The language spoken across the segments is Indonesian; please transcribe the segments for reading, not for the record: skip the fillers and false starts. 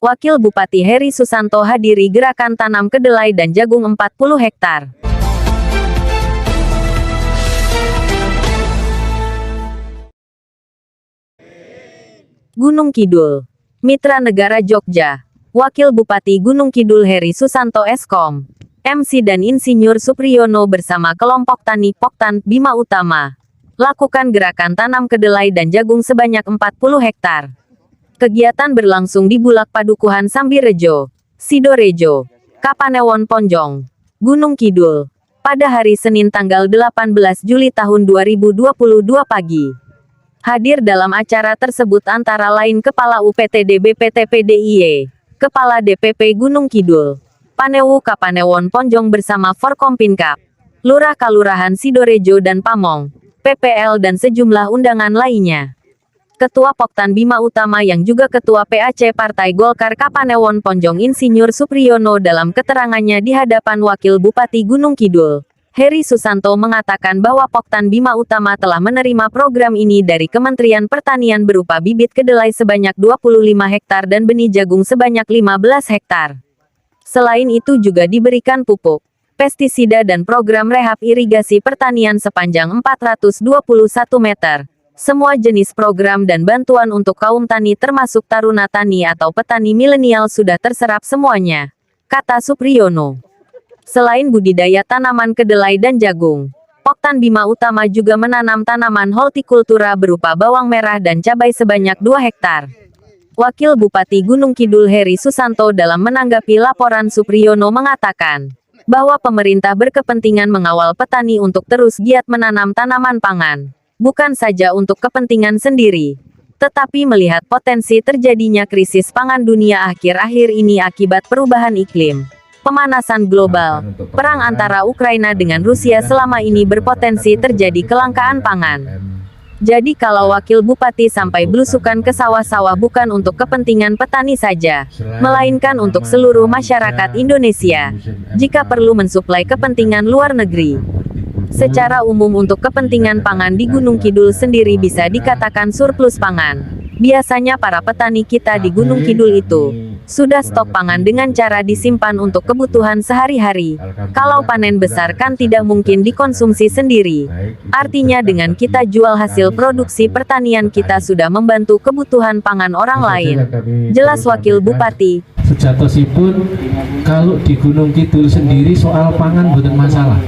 Wakil Bupati Heri Susanto hadiri gerakan tanam kedelai dan jagung 40 hektar. Gunung Kidul, Mitra Negara Jogja. Wakil Bupati Gunung Kidul Heri Susanto Eskom, MC dan Insinyur Supriyono bersama kelompok tani Poktan Bima Utama lakukan gerakan tanam kedelai dan jagung sebanyak 40 hektar. Kegiatan berlangsung di Bulak Padukuhan Sambirejo, Sidorejo, Kapanewon Ponjong, Gunung Kidul, pada hari Senin tanggal 18 Juli tahun 2022 pagi. Hadir dalam acara tersebut antara lain Kepala UPTD BPTP DIY, Kepala DPP Gunung Kidul, Panewu Kapanewon Ponjong bersama Forkompinкап, Lurah Kalurahan Sidorejo dan Pamong, PPL dan sejumlah undangan lainnya. Ketua Poktan Bima Utama yang juga Ketua PAC Partai Golkar Kapanewon Ponjong Insinyur Supriyono dalam keterangannya di hadapan Wakil Bupati Gunung Kidul, Heri Susanto mengatakan bahwa Poktan Bima Utama telah menerima program ini dari Kementerian Pertanian berupa bibit kedelai sebanyak 25 hektar dan benih jagung sebanyak 15 hektar. Selain itu juga diberikan pupuk, pestisida dan program rehab irigasi pertanian sepanjang 421 meter. Semua jenis program dan bantuan untuk kaum tani termasuk taruna tani atau petani milenial sudah terserap semuanya, kata Supriyono. Selain budidaya tanaman kedelai dan jagung, Poktan Bima Utama juga menanam tanaman hortikultura berupa bawang merah dan cabai sebanyak 2 hektar. Wakil Bupati Gunung Kidul Heri Susanto dalam menanggapi laporan Supriyono mengatakan bahwa pemerintah berkepentingan mengawal petani untuk terus giat menanam tanaman pangan, bukan saja untuk kepentingan sendiri, tetapi melihat potensi terjadinya krisis pangan dunia akhir-akhir ini akibat perubahan iklim, pemanasan global, perang antara Ukraina dengan Rusia selama ini berpotensi terjadi kelangkaan pangan. Jadi kalau Wakil Bupati sampai belusukan ke sawah-sawah bukan untuk kepentingan petani saja, melainkan untuk seluruh masyarakat Indonesia, jika perlu mensuplai kepentingan luar negeri. Secara umum untuk kepentingan pangan di Gunung Kidul sendiri bisa dikatakan surplus pangan. Biasanya para petani kita di Gunung Kidul itu sudah stok pangan dengan cara disimpan untuk kebutuhan sehari-hari. Kalau panen besar kan tidak mungkin dikonsumsi sendiri. Artinya dengan kita jual hasil produksi pertanian kita sudah membantu kebutuhan pangan orang lain. Jelas Wakil Bupati. Sejatosipun kalau di Gunung Kidul sendiri soal pangan bukan masalah.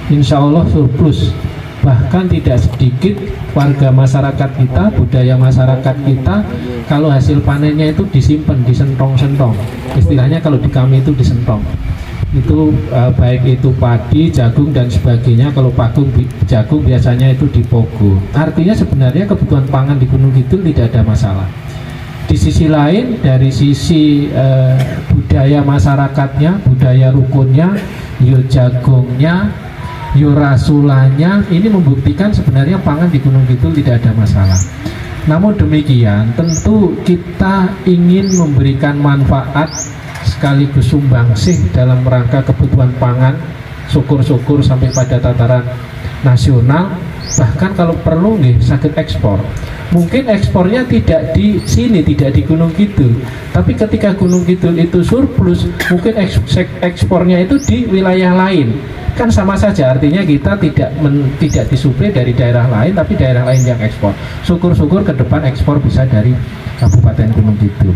Insya Allah surplus. Bahkan tidak sedikit warga masyarakat kita, budaya masyarakat kita, kalau hasil panennya itu disimpan, disentong-sentong. Istilahnya kalau di kami itu disentong. Itu baik itu padi, jagung dan sebagainya. Kalau jagung biasanya itu dipogo. Artinya sebenarnya kebutuhan pangan di Gunung Kidul tidak ada masalah. Di sisi lain, dari sisi budaya masyarakatnya, budaya rukunnya, jagungnya, rasulanya, ini membuktikan sebenarnya pangan di Gunung Kidul tidak ada masalah. Namun demikian, tentu kita ingin memberikan manfaat sekaligus sumbangsih dalam rangka kebutuhan pangan, syukur-syukur sampai pada tataran nasional, bahkan kalau perlu sakit ekspor. Mungkin ekspornya tidak di sini, tidak di Gunung Kidul, tapi ketika Gunung Kidul itu surplus, mungkin ekspornya itu di wilayah lain. Kan sama saja, artinya kita tidak disuplai dari daerah lain, tapi daerah lain yang ekspor. Syukur-syukur ke depan ekspor bisa dari Kabupaten Gunung Kidul.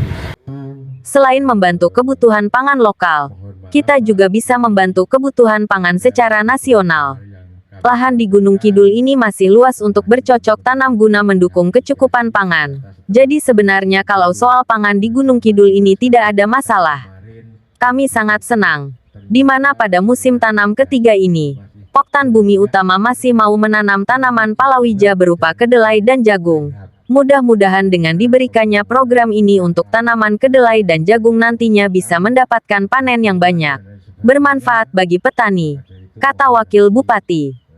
Selain membantu kebutuhan pangan lokal, kita juga bisa membantu kebutuhan pangan secara nasional. Lahan di Gunung Kidul ini masih luas untuk bercocok tanam guna mendukung kecukupan pangan. Jadi sebenarnya kalau soal pangan di Gunung Kidul ini tidak ada masalah. Kami sangat senang di mana pada musim tanam ketiga ini, Poktan Bumi Utama masih mau menanam tanaman palawija berupa kedelai dan jagung. Mudah-mudahan dengan diberikannya program ini untuk tanaman kedelai dan jagung nantinya bisa mendapatkan panen yang banyak, bermanfaat bagi petani, kata Wakil Bupati.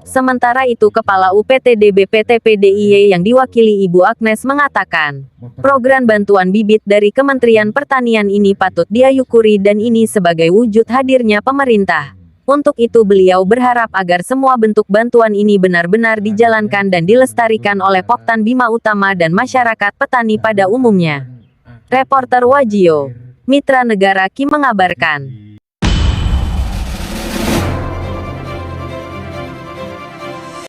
Sementara itu Kepala UPTD BPTP DIY yang diwakili Ibu Agnes mengatakan, program bantuan bibit dari Kementerian Pertanian ini patut disyukuri dan ini sebagai wujud hadirnya pemerintah. Untuk itu beliau berharap agar semua bentuk bantuan ini benar-benar dijalankan dan dilestarikan oleh Poktan Bima Utama dan masyarakat petani pada umumnya. Reporter Wajio, Mitra Negara Ki mengabarkan.